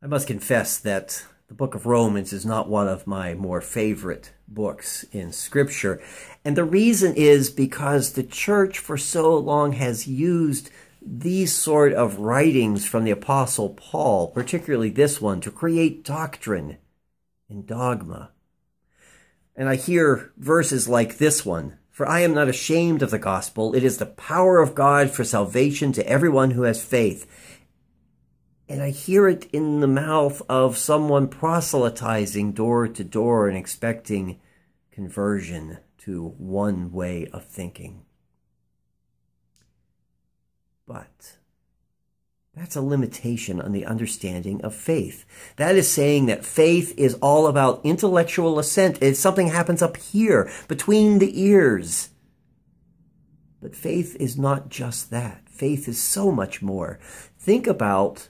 I must confess that the book of Romans is not one of my more favorite books in Scripture. And the reason is because the church for so long has used these sort of writings from the Apostle Paul, particularly this one, to create doctrine and dogma. And I hear verses like this one, "For I am not ashamed of the gospel. It is the power of God for salvation to everyone who has faith." And I hear it in the mouth of someone proselytizing door to door and expecting conversion to one way of thinking. But that's a limitation on the understanding of faith. That is saying that faith is all about intellectual assent. It's something happens up here, between the ears. But faith is not just that. Faith is so much more. Think about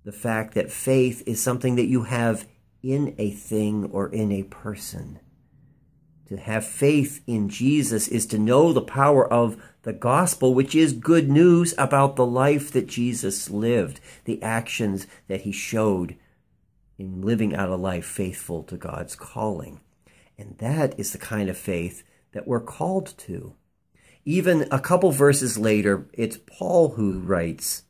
the fact that faith is something that you have in a thing or in a person. To have faith in Jesus is to know the power of the gospel, which is good news about the life that Jesus lived, the actions that he showed in living out a life faithful to God's calling. And that is the kind of faith that we're called to. Even a couple verses later, it's Paul who writes,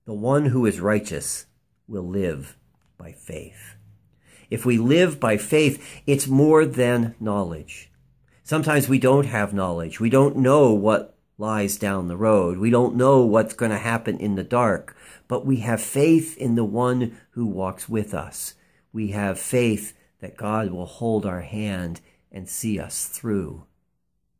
"The one who is righteous will live by faith." If we live by faith, it's more than knowledge. Sometimes we don't have knowledge. We don't know what lies down the road. We don't know what's going to happen in the dark. But we have faith in the one who walks with us. We have faith that God will hold our hand and see us through.